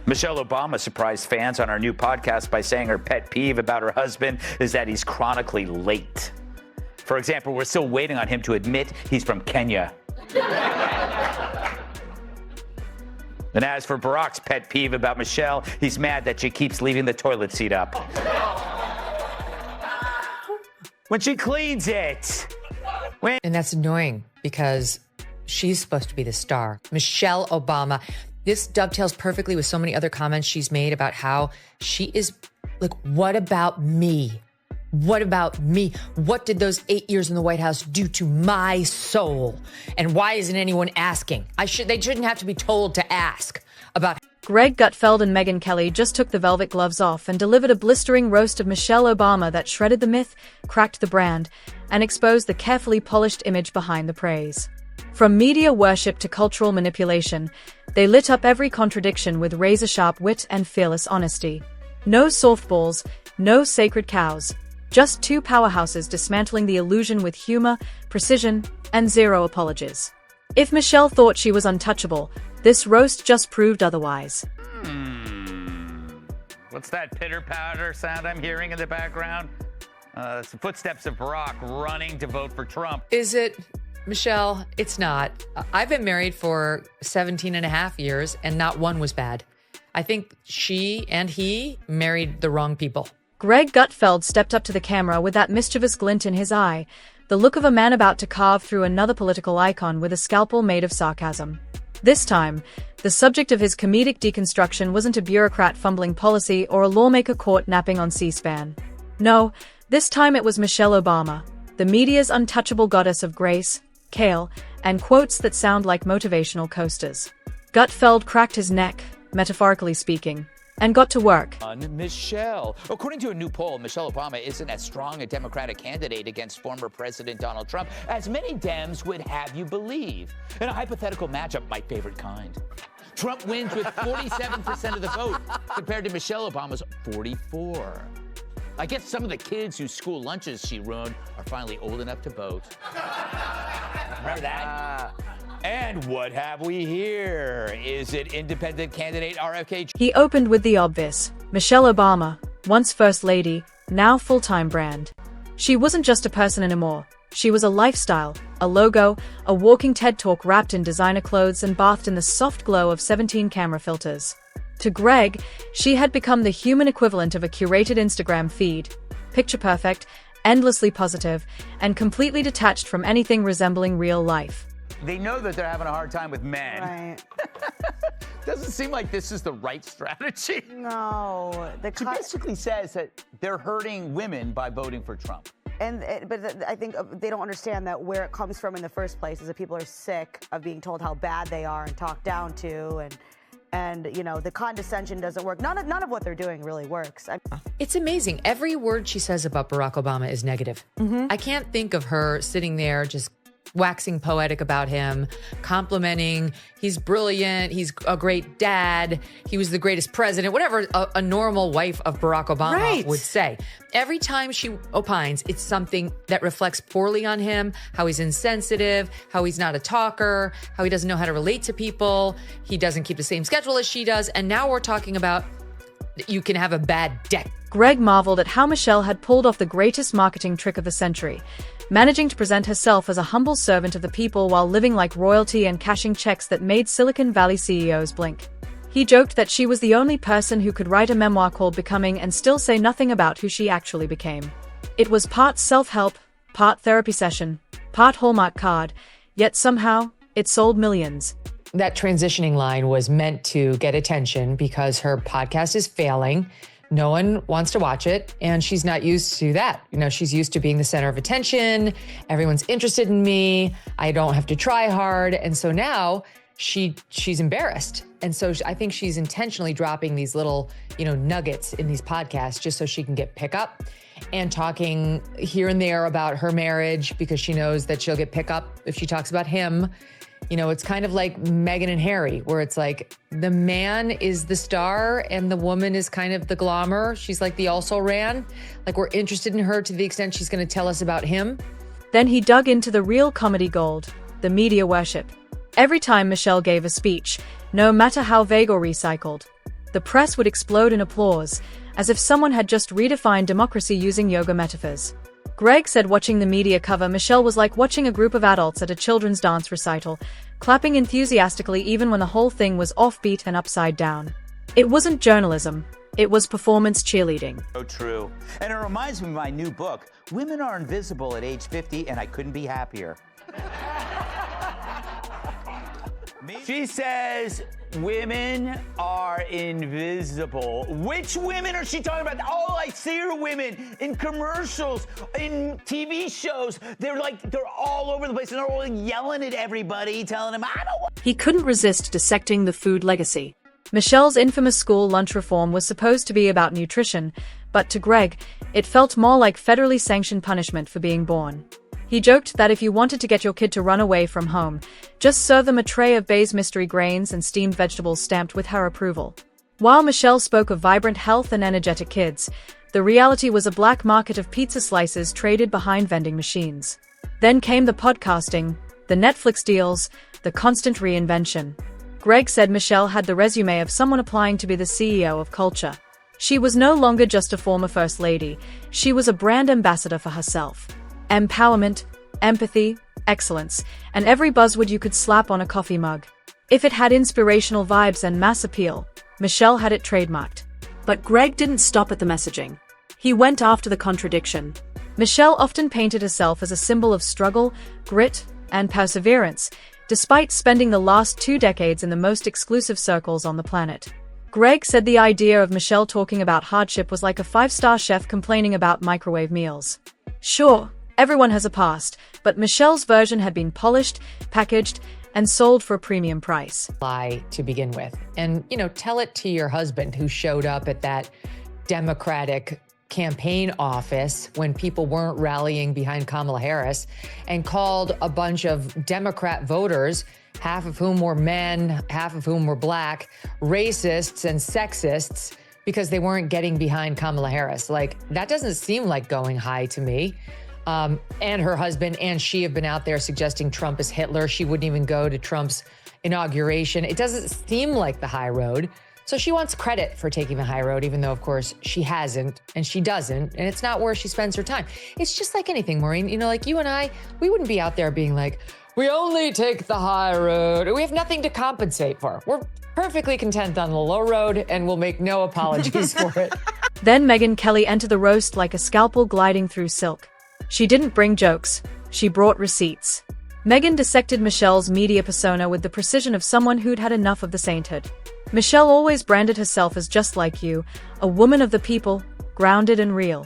Michelle Obama surprised fans on our new podcast by saying her pet peeve about her husband is that he's chronically late. For example, we're still waiting on him to admit he's from Kenya. And as for Barack's pet peeve about Michelle, he's mad that she keeps leaving the toilet seat up when she cleans it. And that's annoying because she's supposed to be the star. Michelle Obama. This dovetails perfectly with so many other comments she's made about how she is like, what about me? What about me? What did those 8 years in the White House do to my soul? And why isn't anyone asking? They shouldn't have to be told to ask about. Gutfeld and Megyn Kelly just took the velvet gloves off and delivered a blistering roast of Michelle Obama that shredded the myth, cracked the brand, and exposed the carefully polished image behind the praise. From media worship to cultural manipulation, they lit up every contradiction with razor-sharp wit and fearless honesty. No softballs, no sacred cows. Just two powerhouses dismantling the illusion with humor, precision, and zero apologies. If Michelle thought she was untouchable, this roast just proved otherwise. What's that pitter-patter sound I'm hearing in the background? It's the footsteps of Barack running to vote for Trump. Is it, Michelle? It's not. I've been married for 17 and a half years, and not one was bad. I think she and he married the wrong people. Gutfeld stepped up to the camera with that mischievous glint in his eye, the look of a man about to carve through another political icon with a scalpel made of sarcasm. This time, the subject of his comedic deconstruction wasn't a bureaucrat fumbling policy or a lawmaker caught napping on C-SPAN. No, this time it was Michelle Obama, the media's untouchable goddess of grace, kale, and quotes that sound like motivational coasters. Gutfeld cracked his neck, metaphorically speaking, and got to work. Michelle. According to a new poll, Michelle Obama isn't as strong a Democratic candidate against former President Donald Trump as many Dems would have you believe. In a hypothetical matchup, my favorite kind. Trump wins with 47% of the vote compared to Michelle Obama's 44%. I guess some of the kids whose school lunches she ruined are finally old enough to vote. Remember that? And what have we here? Is it independent candidate RFK? He opened with the obvious. Michelle Obama, once First Lady, now full-time brand. She wasn't just a person anymore. She was a lifestyle, a logo, a walking TED Talk wrapped in designer clothes and bathed in the soft glow of 17 camera filters. To Greg, she had become the human equivalent of a curated Instagram feed. Picture perfect, endlessly positive, and completely detached from anything resembling real life. They know that they're having a hard time with men. Right. Doesn't seem like this is the right strategy. No. She basically says that they're hurting women by voting for Trump. But I think they don't understand that where it comes from in the first place is that people are sick of being told how bad they are and talked down to, and you know, the condescension doesn't work. None of what they're doing really works. It's amazing. Every word she says about Barack Obama is negative. I can't think of her sitting there just waxing poetic about him, complimenting, he's brilliant, he's a great dad, he was the greatest president, whatever a normal wife of Barack Obama would say. Every time she opines, it's something that reflects poorly on him, how he's insensitive, how he's not a talker, how he doesn't know how to relate to people, he doesn't keep the same schedule as she does, and now we're talking about you can have a bad day. Greg marveled at how Michelle had pulled off the greatest marketing trick of the century, managing to present herself as a humble servant of the people while living like royalty and cashing checks that made Silicon Valley CEOs blink. He joked that she was the only person who could write a memoir called Becoming and still say nothing about who she actually became. It was part self-help, part therapy session, part Hallmark card, yet somehow it sold millions. That transitioning line was meant to get attention because her podcast is failing. No one wants to watch it, and she's not used to that. You know, she's used to being the center of attention. Everyone's interested in me. I don't have to try hard. And so now she's embarrassed. And so I think she's intentionally dropping these little, nuggets in these podcasts just so she can get pickup and talking here and there about her marriage because she knows that she'll get pickup if she talks about him. It's kind of like Meghan and Harry, where it's like the man is the star and the woman is kind of the glamour. She's like the also-ran. Like we're interested in her to the extent she's going to tell us about him. Then he dug into the real comedy gold, the media worship. Every time Michelle gave a speech, no matter how vague or recycled, the press would explode in applause, as if someone had just redefined democracy using yoga metaphors. Greg said watching the media cover Michelle was like watching a group of adults at a children's dance recital, clapping enthusiastically even when the whole thing was offbeat and upside down. It wasn't journalism, it was performance cheerleading. So true. And it reminds me of my new book, Women Are Invisible at Age 50, and I couldn't be happier. She says, women are invisible. Which women are she talking about? All I see are women in commercials, in TV shows. They're all over the place, and they're all yelling at everybody, telling them, I don't want. He couldn't resist dissecting the food legacy. Michelle's infamous school lunch reform was supposed to be about nutrition, but to Greg, it felt more like federally sanctioned punishment for being born. He joked that if you wanted to get your kid to run away from home, just serve them a tray of Bay's mystery grains and steamed vegetables stamped with her approval. While Michelle spoke of vibrant health and energetic kids, the reality was a black market of pizza slices traded behind vending machines. Then came the podcasting, the Netflix deals, the constant reinvention. Greg said Michelle had the resume of someone applying to be the CEO of culture. She was no longer just a former first lady, she was a brand ambassador for herself. Empowerment, empathy, excellence, and every buzzword you could slap on a coffee mug. If it had inspirational vibes and mass appeal, Michelle had it trademarked. But Greg didn't stop at the messaging. He went after the contradiction. Michelle often painted herself as a symbol of struggle, grit, and perseverance, despite spending the last 2 decades in the most exclusive circles on the planet. Greg said the idea of Michelle talking about hardship was like a 5-star chef complaining about microwave meals. Sure, everyone has a past, but Michelle's version had been polished, packaged, and sold for a premium price. Lie to begin with. And, tell it to your husband who showed up at that Democratic campaign office when people weren't rallying behind Kamala Harris and called a bunch of Democrat voters, half of whom were men, half of whom were black, racists and sexists because they weren't getting behind Kamala Harris. That doesn't seem like going high to me. And her husband and she have been out there suggesting Trump is Hitler. She wouldn't even go to Trump's inauguration. It doesn't seem like the high road. So she wants credit for taking the high road, even though, of course, she hasn't and she doesn't. And it's not where she spends her time. It's just like anything, Maureen. Like you and I, we wouldn't be out there being like, we only take the high road. We have nothing to compensate for. We're perfectly content on the low road and we'll make no apologies for it. Then Megyn Kelly entered the roast like a scalpel gliding through silk. She didn't bring jokes, she brought receipts. Megyn dissected Michelle's media persona with the precision of someone who'd had enough of the sainthood. Michelle always branded herself as just like you, a woman of the people, grounded and real.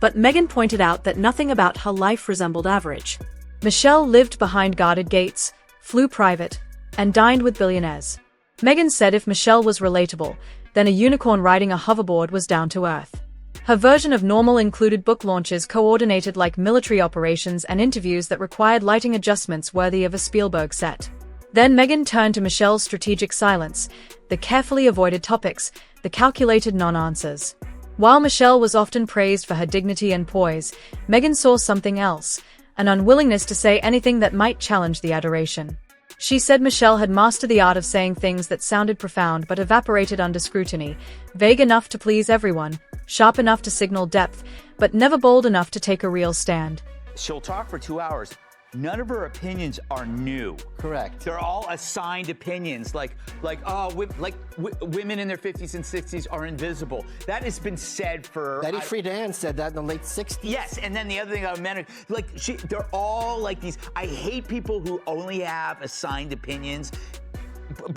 But Megyn pointed out that nothing about her life resembled average. Michelle lived behind guarded gates, flew private, and dined with billionaires. Megyn said if Michelle was relatable, then a unicorn riding a hoverboard was down to earth. Her version of normal included book launches coordinated like military operations and interviews that required lighting adjustments worthy of a Spielberg set. Then Megyn turned to Michelle's strategic silence, the carefully avoided topics, the calculated non-answers. While Michelle was often praised for her dignity and poise, Megyn saw something else, an unwillingness to say anything that might challenge the adoration. She said Michelle had mastered the art of saying things that sounded profound but evaporated under scrutiny, vague enough to please everyone, sharp enough to signal depth, but never bold enough to take a real stand. She'll talk for 2 hours. None of her opinions are new. Correct. They're all assigned opinions, like women in their 50s and 60s are invisible. That has been said for. Betty Friedan said that in the late 60s. Yes, and then the other thing I meant, they're all like these. I hate people who only have assigned opinions.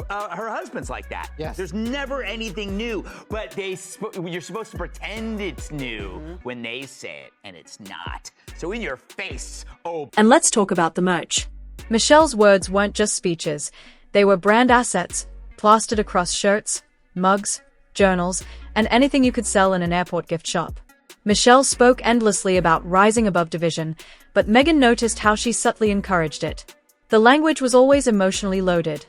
Her husband's like that. Yes. There's never anything new, but you're supposed to pretend it's new when they say it, and it's not. So in your face, oh. And let's talk about the merch. Michelle's words weren't just speeches. They were brand assets, plastered across shirts, mugs, journals, and anything you could sell in an airport gift shop. Michelle spoke endlessly about rising above division, but Megyn noticed how she subtly encouraged it. The language was always emotionally loaded.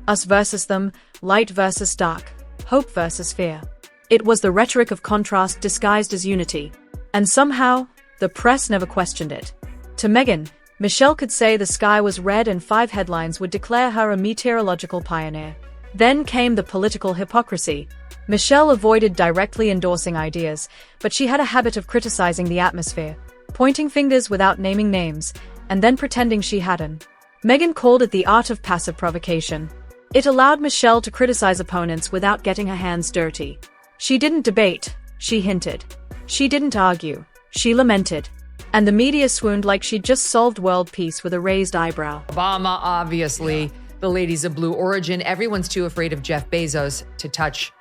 Us versus them, light versus dark, hope versus fear. It was the rhetoric of contrast disguised as unity. And somehow, the press never questioned it. To Megyn, Michelle could say the sky was red and 5 headlines would declare her a meteorological pioneer. Then came the political hypocrisy. Michelle avoided directly endorsing ideas, but she had a habit of criticizing the atmosphere, pointing fingers without naming names, and then pretending she hadn't. Megyn called it the art of passive provocation. It allowed Michelle to criticize opponents without getting her hands dirty. She didn't debate, she hinted. She didn't argue, she lamented. And the media swooned like she'd just solved world peace with a raised eyebrow. Obama, obviously, the ladies of blue origin. Everyone's too afraid of Jeff Bezos to touch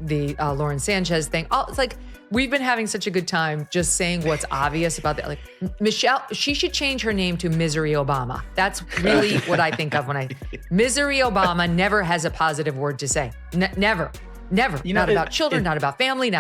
the Lauren Sanchez thing. Oh, it's like, we've been having such a good time just saying what's obvious about that. Like, Michelle, she should change her name to Misery Obama. That's really what I think of when Misery Obama never has a positive word to say. Never. Not about children, not about family,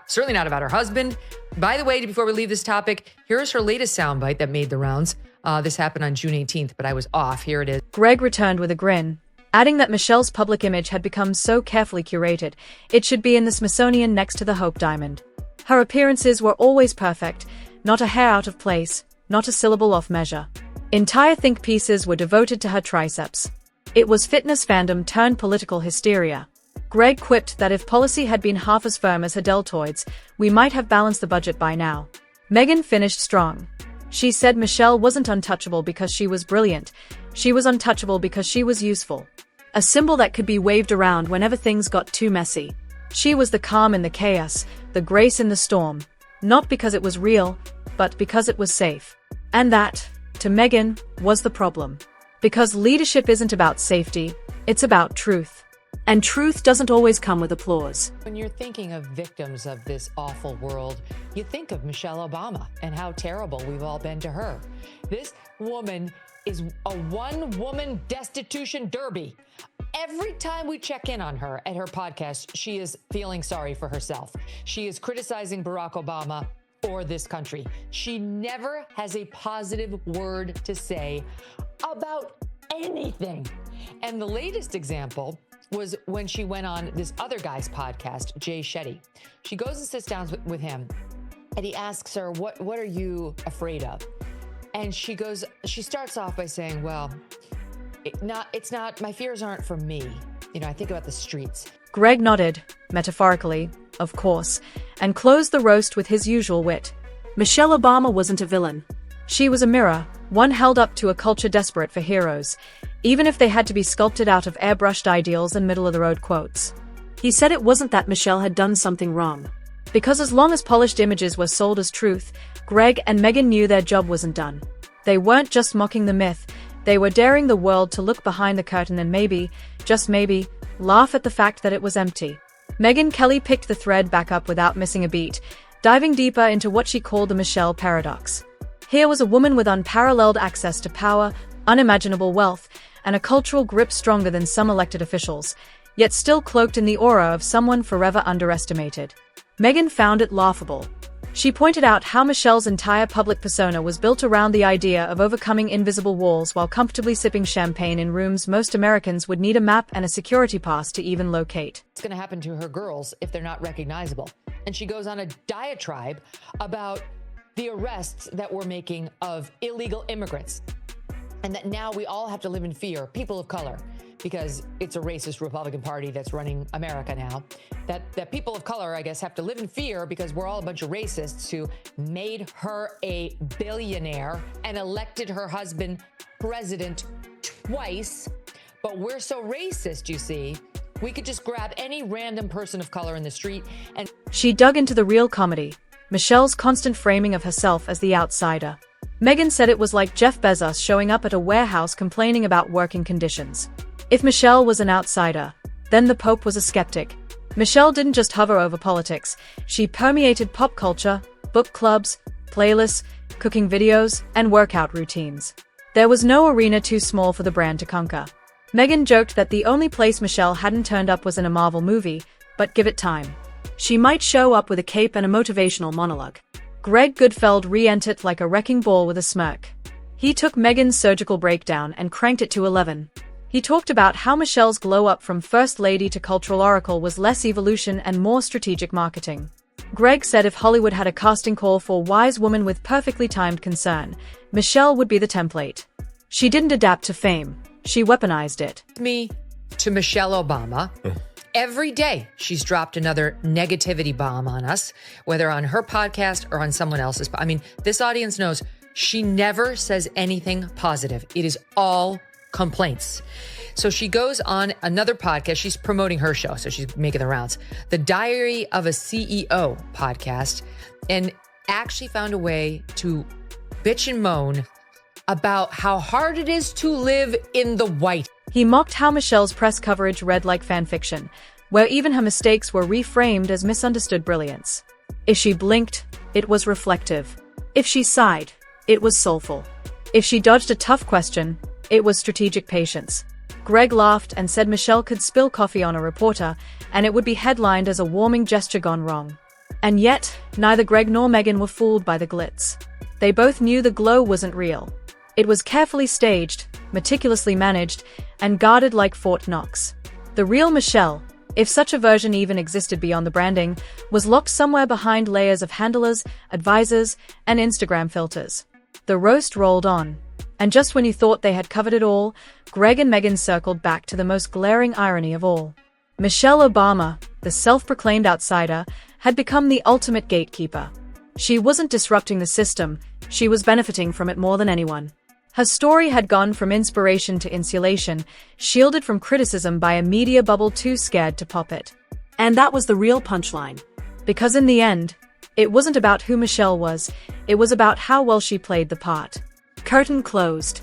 certainly not about her husband. By the way, before we leave this topic, here's her latest soundbite that made the rounds. This happened on June 18th, but I was off. Here it is. Greg returned with a grin, adding that Michelle's public image had become so carefully curated, it should be in the Smithsonian next to the Hope Diamond. Her appearances were always perfect, not a hair out of place, not a syllable off measure. Entire think pieces were devoted to her triceps. It was fitness fandom turned political hysteria. Greg quipped that if policy had been half as firm as her deltoids, we might have balanced the budget by now. Megyn finished strong. She said Michelle wasn't untouchable because she was brilliant. She was untouchable because she was useful. A symbol that could be waved around whenever things got too messy. She was the calm in the chaos, the grace in the storm. Not because it was real, but because it was safe. And that, to Megyn, was the problem. Because leadership isn't about safety, it's about truth. And truth doesn't always come with applause. When you're thinking of victims of this awful world, you think of Michelle Obama and how terrible we've all been to her. This woman is a one-woman destitution derby. Every time we check in on her at her podcast, she is feeling sorry for herself. She is criticizing Barack Obama or this country. She never has a positive word to say about anything. And the latest example was when she went on this other guy's podcast, Jay Shetty. She goes and sits down with him, and he asks her, what are you afraid of? And she starts off by saying, well, my fears aren't for me. I think about the streets. Greg nodded, metaphorically, of course, and closed the roast with his usual wit. Michelle Obama wasn't a villain. She was a mirror, one held up to a culture desperate for heroes, even if they had to be sculpted out of airbrushed ideals and middle-of-the-road quotes. He said it wasn't that Michelle had done something wrong. Because as long as polished images were sold as truth, Greg and Megyn knew their job wasn't done. They weren't just mocking the myth, they were daring the world to look behind the curtain and maybe, just maybe, laugh at the fact that it was empty. Megyn Kelly picked the thread back up without missing a beat, diving deeper into what she called the Michelle paradox. Here was a woman with unparalleled access to power, unimaginable wealth, and a cultural grip stronger than some elected officials, yet still cloaked in the aura of someone forever underestimated. Megyn found it laughable. She pointed out how Michelle's entire public persona was built around the idea of overcoming invisible walls while comfortably sipping champagne in rooms most Americans would need a map and a security pass to even locate. What's going to happen to her girls if they're not recognizable? And she goes on a diatribe about the arrests that we're making of illegal immigrants. And that now we all have to live in fear, people of color, because it's a racist Republican Party that's running America now, that people of color, I guess, have to live in fear because we're all a bunch of racists who made her a billionaire and elected her husband president twice. But we're so racist, you see, we could just grab any random person of color in the street and... She dug into the real comedy, Michelle's constant framing of herself as the outsider. Megyn said it was like Jeff Bezos showing up at a warehouse complaining about working conditions. If Michelle was an outsider, then the Pope was a skeptic. Michelle didn't just hover over politics, she permeated pop culture, book clubs, playlists, cooking videos, and workout routines. There was no arena too small for the brand to conquer. Megyn joked that the only place Michelle hadn't turned up was in a Marvel movie, but give it time. She might show up with a cape and a motivational monologue. Greg Gutfeld re-entered like a wrecking ball with a smirk. He took Megyn's surgical breakdown and cranked it to 11. He talked about how Michelle's glow-up from First Lady to cultural oracle was less evolution and more strategic marketing. Greg said if Hollywood had a casting call for wise woman with perfectly timed concern, Michelle would be the template. She didn't adapt to fame, she weaponized it. Me to Michelle Obama, every day she's dropped another negativity bomb on us, whether on her podcast or on someone else's. I mean, this audience knows she never says anything positive. It is all complaints. So she goes on another podcast. She's promoting her show, so she's making the rounds. The Diary of a CEO podcast, and actually found a way to bitch and moan about how hard it is to live in the White. He mocked how Michelle's press coverage read like fan fiction, where even her mistakes were reframed as misunderstood brilliance. If she blinked, it was reflective. If she sighed, it was soulful. If she dodged a tough question, it was strategic patience. Greg laughed and said Michelle could spill coffee on a reporter, and it would be headlined as a warming gesture gone wrong. And yet, neither Greg nor Megyn were fooled by the glitz. They both knew the glow wasn't real. It was carefully staged, meticulously managed, and guarded like Fort Knox. The real Michelle, if such a version even existed beyond the branding, was locked somewhere behind layers of handlers, advisors, and Instagram filters. The roast rolled on. And just when you thought they had covered it all, Greg and Megyn circled back to the most glaring irony of all. Michelle Obama, the self-proclaimed outsider, had become the ultimate gatekeeper. She wasn't disrupting the system, she was benefiting from it more than anyone. Her story had gone from inspiration to insulation, shielded from criticism by a media bubble too scared to pop it. And that was the real punchline. Because in the end, it wasn't about who Michelle was, it was about how well she played the part. Curtain closed.